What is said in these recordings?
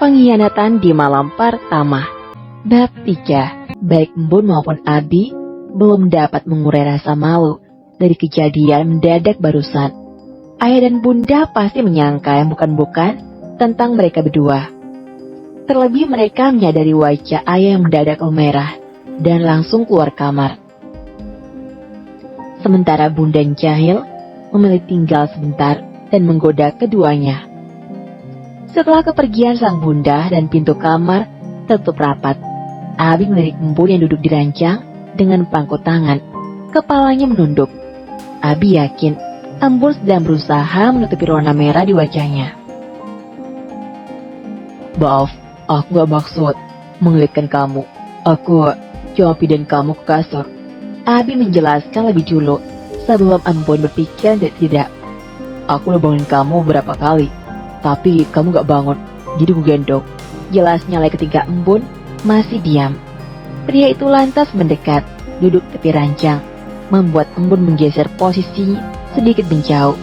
Pengkhianatan di malam pertama. Bab 3. Baik Embun maupun Abi belum dapat mengurai rasa malu dari kejadian mendadak barusan. Ayah dan bunda pasti menyangka yang bukan-bukan tentang mereka berdua. Terlebih mereka menyadari wajah ayah yang mendadak merah dan langsung keluar kamar. Sementara bunda yang jahil memilih tinggal sebentar dan menggoda keduanya. Setelah kepergian sang bunda dan pintu kamar tertutup rapat, Abi melirik Embun yang duduk di ranjang dengan pangku tangan. Kepalanya menunduk. Abi yakin Embun sedang berusaha menutupi warna merah di wajahnya. Maaf, aku gak maksud mengelitkan kamu. Aku cuma pindahin kamu ke kasur. Abi menjelaskan lebih dulu sebelum Embun berpikir tidak. Aku udah bangunin kamu berapa kali, tapi kamu gak bangun, jadi gue gendong. Jelasnya lagi ketika Embun masih diam. Pria itu lantas mendekat, duduk tepi ranjang, membuat Embun menggeser posisi sedikit menjauh.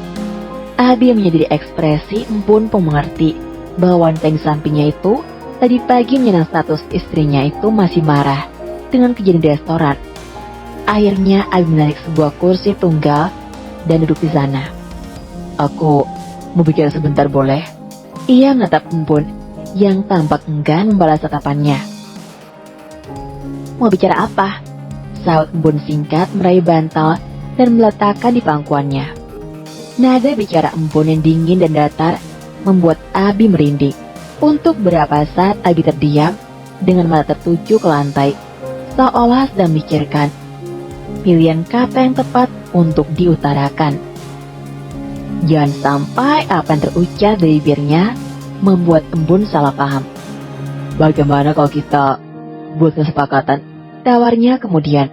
Abi yang menyadari ekspresi Embun pun mengerti bahwa wanita yang sampingnya itu tadi pagi menyandang status istrinya itu masih marah dengan kejadian di restoran. Akhirnya Abi menarik sebuah kursi tunggal dan duduk di sana. Aku mau bicara sebentar boleh? Ia menatap Embun yang tampak enggan membalas tatapannya. Mau bicara apa? Saut Embun singkat meraih bantal dan meletakkan di pangkuannya. Nada bicara Embun yang dingin dan datar membuat Abi merinding. Untuk beberapa saat Abi terdiam dengan mata tertuju ke lantai, seolah sedang memikirkan pilihan kata yang tepat untuk diutarakan. Jangan sampai apa yang terucap dari bibirnya membuat Embun salah paham. Bagaimana kalau kita buat kesepakatan? Tawarnya kemudian.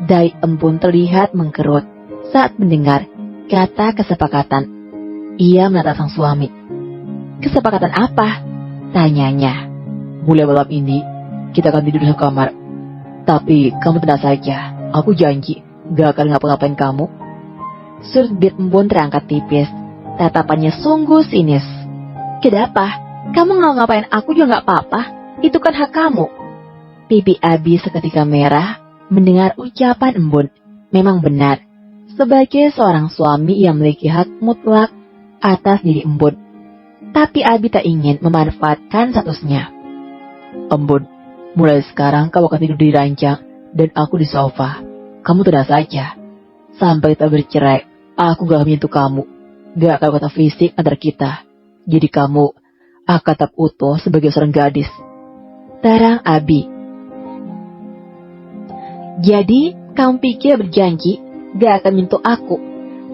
Dahi Embun terlihat mengkerut saat mendengar kata kesepakatan. Ia menatap sang suami. Kesepakatan apa? Tanyanya. Mulai malam ini kita akan tidur di kamar. Tapi kamu tenang saja, aku janji gak akan ngapa-ngapain kamu. Sudut bibir Embun terangkat tipis. Tatapannya sungguh sinis. Kenapa? Kamu ngapain aku juga gak apa-apa. Itu kan hak kamu. Pipi Abi seketika merah mendengar ucapan Embun. Memang benar, sebagai seorang suami yang memiliki hak mutlak atas diri Embun. Tapi Abi tak ingin memanfaatkan statusnya. Embun, mulai sekarang kamu akan tidur di ranjang dan aku di sofa. Kamu tenang saja. Sampai kita bercerai, aku gak akan menyentuh kamu. Gak akan kata fisik antar kita. Jadi kamu akan tetap utuh sebagai seorang gadis. Terang Abi. Jadi kamu pikir berjanji gak akan menyentuh aku,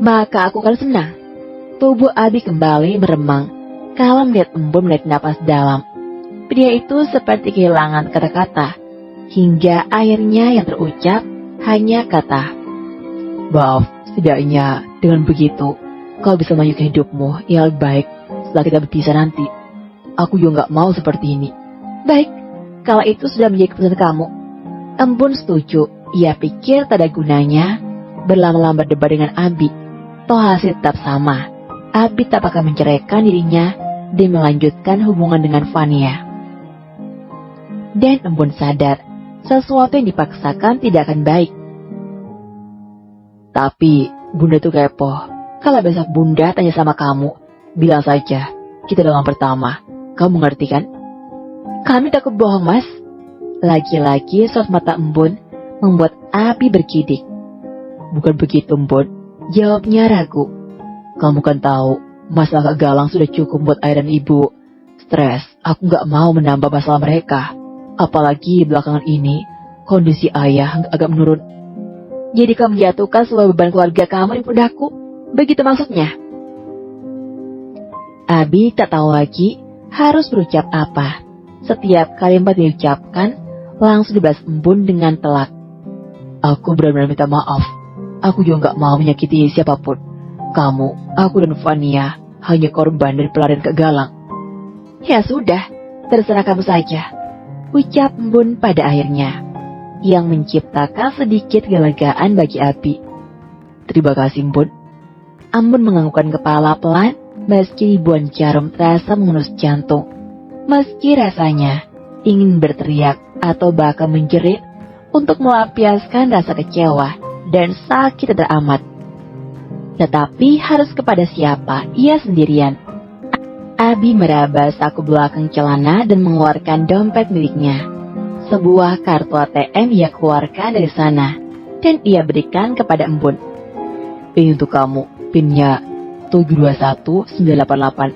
maka aku akan senang. Tubuh Abi kembali meremang kalau melihat Embun menarik napas dalam. Pria itu seperti kehilangan kata-kata, hingga akhirnya yang terucap hanya kata, maaf, setidaknya dengan begitu kau bisa melanjutkan hidupmu yang lebih baik setelah kita berpisah nanti. Aku juga gak mau seperti ini. Baik, kalau itu sudah menjadi keputusan kamu. Embun setuju. Ia pikir tak ada gunanya berlama-lama berdebat dengan Abi. Toh hasil tetap sama. Abi tak akan menceraikan dirinya dan melanjutkan hubungan dengan Fania. Dan Embun sadar, sesuatu yang dipaksakan tidak akan baik. Tapi, bunda tuh kepo. Kalau besok bunda tanya sama kamu, bilang saja, kita dalam pertama. Kamu ngerti kan? Kami takut bohong, mas. Lagi-lagi sorot mata Embun membuat Abi bergidik. Bukan begitu, Embun. Jawabnya ragu. Kamu kan tahu, masalah galang sudah cukup buat ayah dan ibu. Stres, aku gak mau menambah masalah mereka. Apalagi belakangan ini, kondisi ayah agak menurun. Jadi kamu menjatuhkan sebuah beban keluarga kamu di pundakku? Begitu maksudnya? Abi tak tahu lagi harus berucap apa. Setiap kalimat diucapkan, langsung dibalas Embun dengan telak. Aku benar-benar minta maaf. Aku juga gak mau menyakiti siapapun. Kamu, aku dan Fania hanya korban dari pelarian Kak Galang. Ya sudah, terserah kamu saja, ucap Embun pada akhirnya, yang menciptakan sedikit kelegaan bagi Abi. Terima kasih, Embun. Embun menganggukkan kepala pelan, meski ribuan jarum terasa mengenus jantung. Meski rasanya ingin berteriak atau bahkan menjerit untuk melampiaskan rasa kecewa dan sakit teramat. Tetapi harus kepada siapa? Ia sendirian. Abi meraba saku belakang celana dan mengeluarkan dompet miliknya. Sebuah kartu ATM ia keluarkan dari sana dan ia berikan kepada Embun. Ini untuk kamu, pinnya 721988.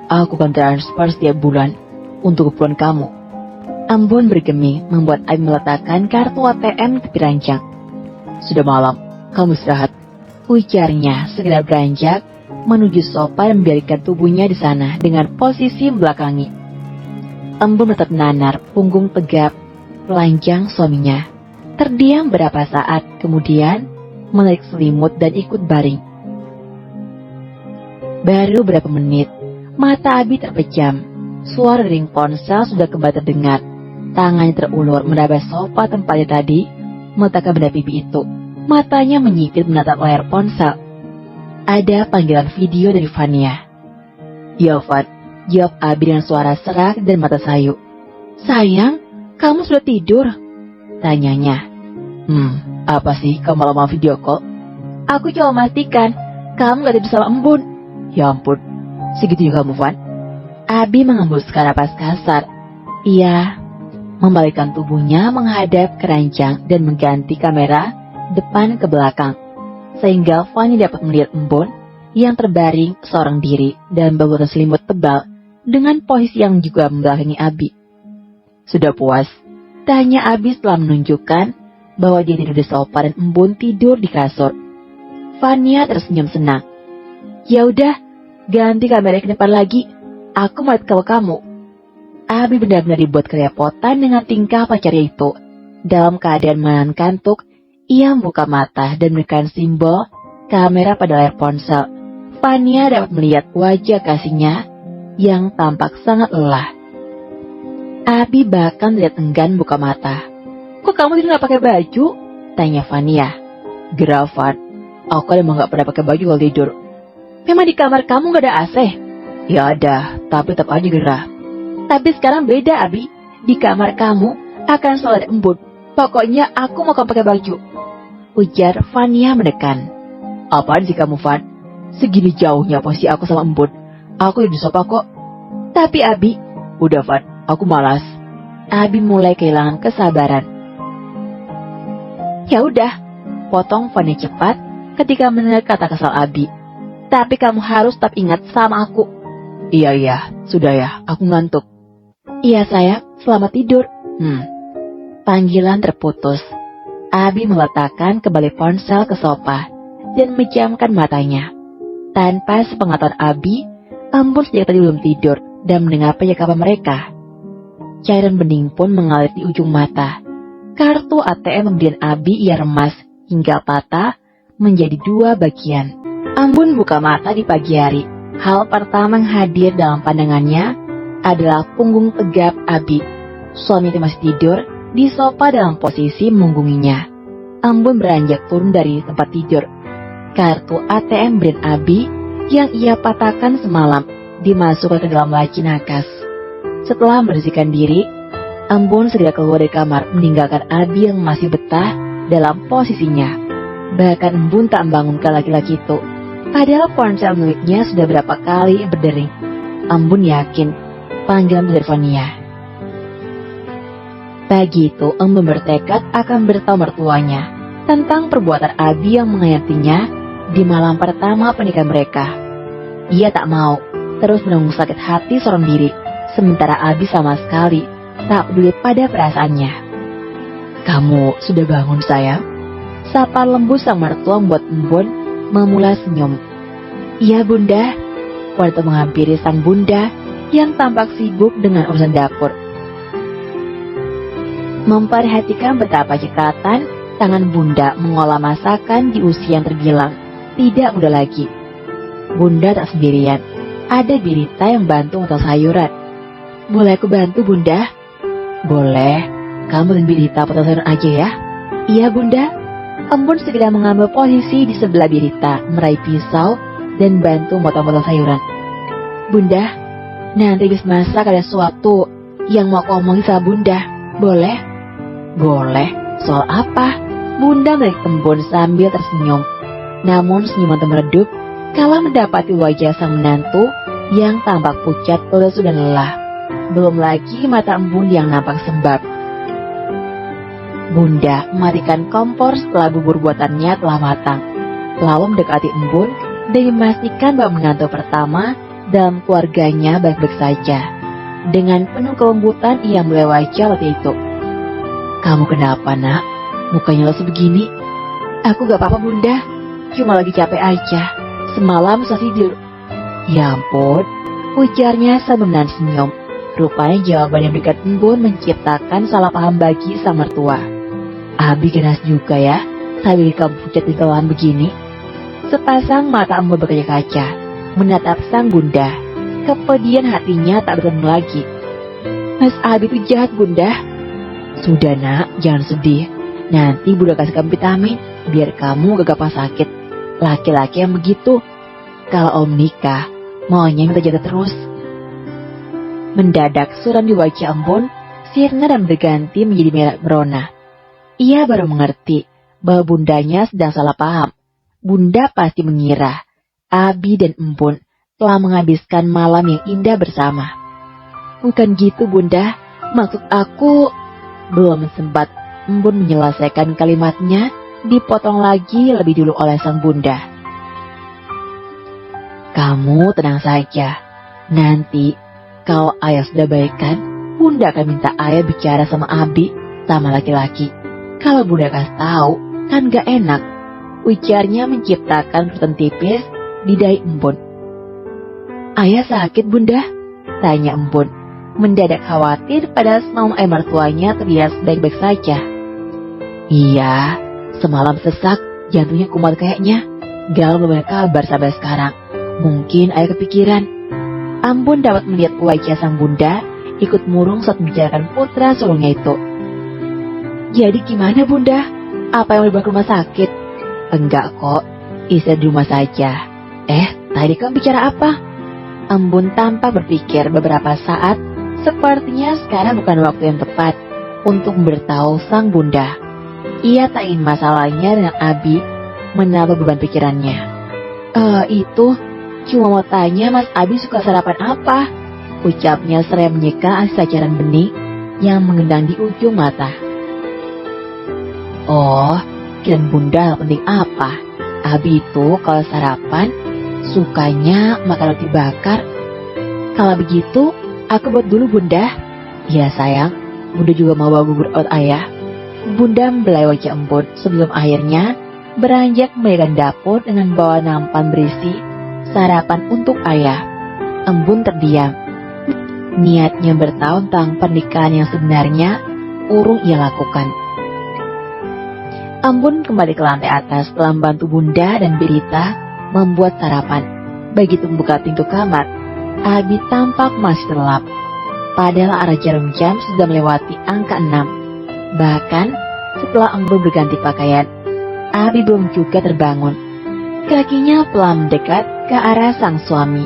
Aku akan transfer setiap bulan untuk keperluan kamu. Embun bergeming membuat Abi meletakkan kartu ATM di tepi ranjang. Sudah malam, kamu istirahat, ujarnya segera beranjak menuju sofa dan membiarkan tubuhnya di sana dengan posisi membelakangi. Embun tetap menanar punggung tegap telanjang suaminya. Terdiam beberapa saat, kemudian menarik selimut dan ikut baring. Baru beberapa menit, mata Abi terpejam. Suara ring ponsel sudah kembali terdengar. Tangannya terulur meraba sofa tempatnya tadi, meletakkan benda pipi itu. Matanya menyipit menatap layar ponsel. Ada panggilan video dari Vania. Ya, Van, jawab Abi dengan suara serak dan mata sayu. Sayang, kamu sudah tidur? Tanyanya. Apa sih kamu malam video call? Aku cuma memastikan kamu gak bersama Embun. Ya ampun, segitu juga kamu, Van? Abi mengembuskan napas kasar. Ia membalikkan tubuhnya menghadap ke ranjang dan mengganti kamera depan ke belakang, sehingga Fanny dapat melihat Embun yang terbaring seorang diri dan berbalut selimut tebal dengan posisi yang juga membelakangi Abi. Sudah puas? Tanya Abi setelah menunjukkan bahwa dia tidur di sofa dan Embun tidur di kasur. Vania tersenyum senang. Ya udah, ganti kamera ke depan lagi. Aku melihat kamu. Abi benar-benar dibuat kerepotan dengan tingkah pacarnya itu. Dalam keadaan menahan kantuk, ia membuka mata dan menekan simbol kamera pada layar ponsel. Vania dapat melihat wajah kasihnya yang tampak sangat lelah. Abi bahkan terlihat enggan buka mata. Kok kamu tidur gak pakai baju? Tanya Vania. Gerah, Van, aku emang gak pernah pakai baju kalau tidur. Memang di kamar kamu gak ada AC? Ya ada, tapi tetap aja gerah. Tapi sekarang beda, Abi. Di kamar kamu akan selalu ada Embun. Pokoknya aku mau kamu pakai baju, ujar Vania menekan. Apaan sih kamu, Van? Segini jauhnya posisi aku sama Embun. Aku di sofa kok. Tapi Abi, udah Van, aku malas. Abi mulai kehilangan kesabaran. Ya udah, potong Vania cepat ketika mendengar kata kesal Abi. Tapi kamu harus tetap ingat sama aku. Iya, sudah ya, aku ngantuk. Iya sayang, selamat tidur. Panggilan terputus. Abi meletakkan kembali ponsel ke sofa dan menjamkan matanya. Tanpa sepengetahuan Abi, Embun sejak tadi belum tidur dan mendengar percakapan mereka. Cairan bening pun mengalir di ujung mata. Kartu ATM pembelian Abi ia remas hingga patah menjadi 2 bagian. Embun buka mata di pagi hari. Hal pertama yang hadir dalam pandangannya adalah punggung tegap Abi. Suami itu masih tidur di sofa dalam posisi memunggunginya. Embun beranjak turun dari tempat tidur. Kartu ATM brand Abi yang ia patahkan semalam dimasukkan ke dalam laci nakas. Setelah membersihkan diri, Embun segera keluar dari kamar meninggalkan Abi yang masih betah dalam posisinya. Bahkan Embun tak membangunkan laki-laki itu. Padahal ponsel miliknya sudah berapa kali berdering. Embun yakin panggilan dari Vania. Pagi itu Embun bertekad akan beritahu mertuanya tentang perbuatan Abi yang mengayatinya di malam pertama pernikahan mereka. Ia tak mau terus menunggu sakit hati seorang diri, sementara Abi sama sekali tak peduli pada perasaannya. Kamu sudah bangun, sayang? Sapa lembut sang mertua membuat Embun memula senyum. Iya, Bunda. Wanita menghampiri sang bunda yang tampak sibuk dengan urusan dapur. Memperhatikan betapa cekatan tangan bunda mengolah masakan di usia yang terbilang tidak muda lagi. Bunda tak sendirian. Ada Birita yang bantu masak sayuran. Boleh aku bantu, Bunda? Boleh. Kamu dan Birita potong sayuran aja ya. Iya, Bunda. Embun segera mengambil posisi di sebelah Birita, meraih pisau dan bantu motong-motong sayuran. Bunda, Nanti bis masak ada sesuatu yang mau aku omongin sama Bunda. Boleh? Boleh. Soal apa? Bunda menarik embun sambil tersenyum. Namun senyuman itu meredup kala mendapati wajah sang menantu yang tampak pucat, lesu dan lelah. Belum lagi mata embun yang nampak sembab. Bunda mematikan kompor setelah bubur buatannya telah matang, lalu mendekati embun dan memastikan bahwa menantu pertama dalam keluarganya baik-baik saja. Dengan penuh kelembutan ia mulai wajah waktu itu. Kamu kenapa, nak? Mukanya lesu begini. Aku gak apa-apa, Bunda. Cuma lagi capek aja. Semalam susah tidur. Ya ampun, ujarnya sambil menahan senyum. Rupanya jawaban yang diberikan embun menciptakan salah paham bagi sang mertua. Abi ganas juga ya, sambil kamu pucat di kelelahan begini. Sepasang mata embun berkaca-kaca, menatap sang bunda. Kepedihan hatinya tak bertemu lagi. Mas Abi itu jahat, Bunda. Sudah, nak, jangan sedih. Nanti Bunda kasih kamu vitamin, biar kamu gak gampang sakit. Laki-laki yang begitu. Kalau om nikah, maunya minta jatah terus. Mendadak suram di wajah embun sirna dan berganti menjadi merah merona. Ia baru mengerti bahwa bundanya sedang salah paham. Bunda pasti mengira Abi dan embun telah menghabiskan malam yang indah bersama. Bukan gitu, Bunda. Maksud aku... Belum sempat embun menyelesaikan kalimatnya, dipotong lagi lebih dulu oleh sang bunda. Kamu tenang saja. Nanti kalau ayah sudah baikan, Bunda akan minta ayah bicara sama Abi, sama laki-laki. Kalau Bunda kasih tahu, kan gak enak. Ujarnya menciptakan kerutan tipis di dahi embun. Ayah sakit, Bunda? Tanya embun, mendadak khawatir pada semalam ayah mertuanya terlihat baik-baik saja. Iya, semalam sesak, jantungnya kumat kayaknya. Gal belum ada kabar sampai sekarang. Mungkin ayah kepikiran. Ambon dapat melihat wajah sang bunda ikut murung saat membicarakan putra sulungnya itu. Jadi gimana, Bunda? Apa yang dibawa ke rumah sakit? Enggak kok, istirahat di rumah saja. Tadi kamu bicara apa? Ambon tampak berpikir beberapa saat. Sepertinya sekarang bukan waktu yang tepat untuk memberitahu sang bunda. Ia tak ingin masalahnya dengan Abi menambah beban pikirannya. Itu cuma mau tanya Mas Abi suka sarapan apa? Ucapnya seraya menyeka sajaran bening yang mengendang di ujung mata. Oh, kirain Bunda penting apa? Abi itu kalau sarapan sukanya makan roti bakar. Kalau begitu aku buat dulu, Bunda. Ya sayang, Bunda juga mau bawa bubur buat ayah. Bunda membelai wajah embun sebelum akhirnya beranjak memegang dapur dengan bawa nampan berisi sarapan untuk ayah. Embun terdiam. Niatnya bertahun tentang pernikahan yang sebenarnya urung ia lakukan. Embun kembali ke lantai atas setelah membantu Bunda dan Berita membuat sarapan. Begitu membuka pintu kamar, Abi tampak masih terlelap. Padahal arah jarum jam sudah melewati angka 6. Bahkan setelah Embun berganti pakaian, Abi belum juga terbangun. Kakinya pelan mendekat ke arah sang suami.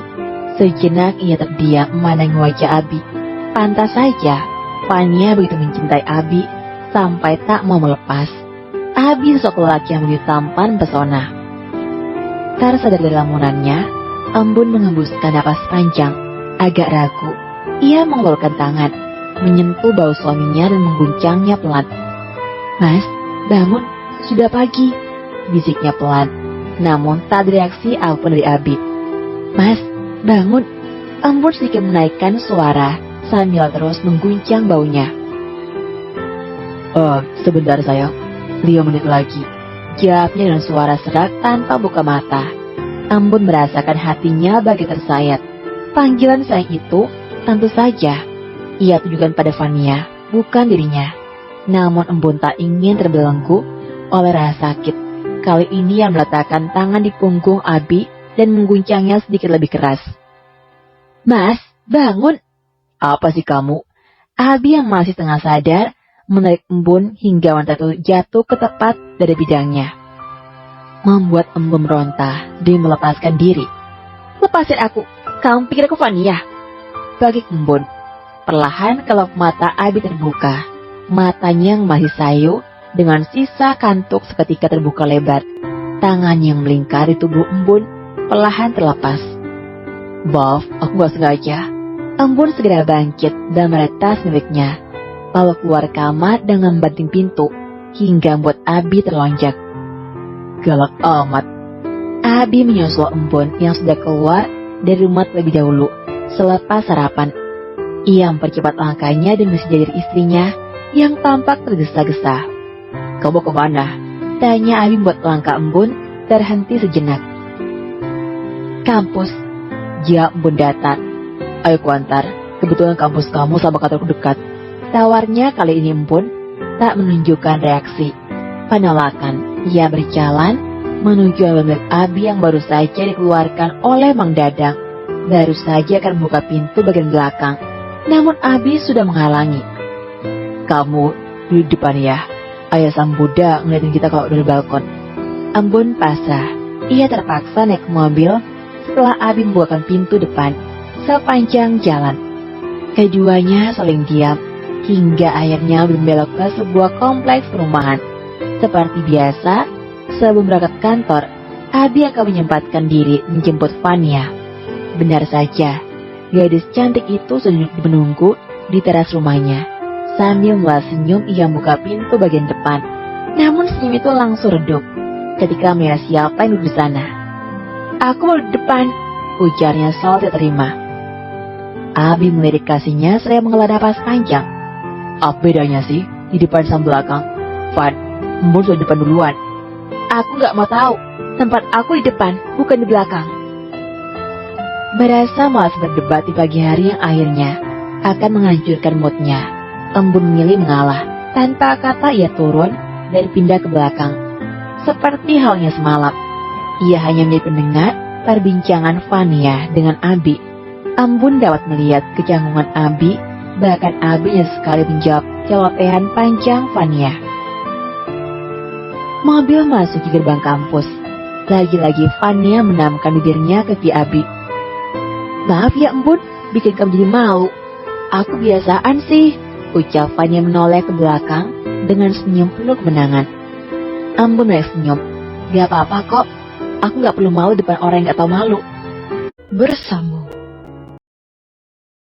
Sejenak ia terdiam memandang wajah Abi. Pantas saja Fania begitu mencintai Abi sampai tak mau melepas. Abi sosok lelaki yang begitu tampan pesona. Tersadar dari lamunannya, Embun mengembuskan napas panjang. Agak ragu, ia mengulurkan tangan, menyentuh bahu suaminya dan mengguncangnya pelan. Mas, bangun, sudah pagi, bisiknya pelan. Namun tak ada reaksi apapun dari Abi. Mas, bangun. Embun sedikit menaikkan suara sambil terus mengguncang baunya. Sebentar sayang, 5 menit lagi, jawabnya dengan suara serak tanpa buka mata. Embun merasakan hatinya bagi tersayat. Panggilan sayang itu tentu saja ia tujukan pada Fania, bukan dirinya. Namun Embun tak ingin terbelenggu oleh rasa sakit. Kali ini ia meletakkan tangan di punggung Abi dan mengguncangnya sedikit lebih keras. Mas, bangun. Apa sih kamu? Abi yang masih setengah sadar menarik Embun hingga wanita itu jatuh ke tepat dari bidangnya. Membuat Embun meronta dan melepaskan diri. Lepasin aku, kamu pikir aku Fania? bagi Embun. Perlahan kelop mata Abi terbuka. Matanya yang masih sayu dengan sisa kantuk seketika terbuka lebar. Tangan yang melingkar di tubuh Embun perlahan terlepas. "Maaf, aku gak sengaja." Embun segera bangkit dan meretas miliknya, lalu keluar kamar dengan membanting pintu hingga membuat Abi terlonjak. "Galak amat." Abi menyusul Embun yang sudah keluar dari rumah terlebih dahulu selepas sarapan. Ia mempercepat langkahnya dan menjajar istrinya yang tampak tergesa-gesa. "Kamu kemana?" tanya Abi membuat langkah Embun terhenti sejenak. "Kampus," jawab Embun datar. "Ayo kuantar, kebetulan kampus kamu sama kantorku dekat." Tawarnya kali ini Embun tak menunjukkan reaksi penolakan. Ia berjalan menuju milik Abi yang baru saja dikeluarkan oleh Mang Dadang. Baru saja akan membuka pintu bagian belakang, namun Abi sudah menghalangi. "Kamu di depan ya, ayah sang Buddha ngeliatin kita kalau dari balkon." Embun pasrah. Ia terpaksa naik ke mobil setelah Abi membukakan pintu depan. Sepanjang jalan, keduanya saling diam hingga akhirnya berbelok ke sebuah kompleks perumahan. Seperti biasa, sebelum berangkat kantor, Abi akan menyempatkan diri menjemput Fania. Benar saja, gadis cantik itu sudah menunggu di teras rumahnya. Sambil melas senyum, ia buka pintu bagian depan. Namun senyum itu langsung redup ketika melihat siapa yang duduk di sana. "Aku mau di depan," ujarnya soal tidak terima. Abi melirik kasihnya seraya menghela napas panjang. "Apa bedanya sih di depan sama belakang? Van, Embun sudah di depan duluan." "Aku gak mau tahu. Tempat aku di depan, bukan di belakang." Berasa malas berdebat di pagi hari yang akhirnya akan menghancurkan moodnya, Embun memilih mengalah. Tanpa kata ia turun dan pindah ke belakang. Seperti halnya semalam, ia hanya menjadi pendengar perbincangan Fania dengan Abi. Embun dapat melihat kecanggungan Abi, bahkan Abi yang sekali menjawab celotehan panjang Fania. Mobil masuk di gerbang kampus. Lagi-lagi Fania menamkan bibirnya ke pipi Abi. "Maaf ya Embun, bikin kamu jadi malu." "Aku biasaan sih," ucap Fania menoleh ke belakang dengan senyum penuh kemenangan. Embun senyum. "Gak apa-apa kok, aku gak perlu malu depan orang yang gak tahu malu." Bersambung.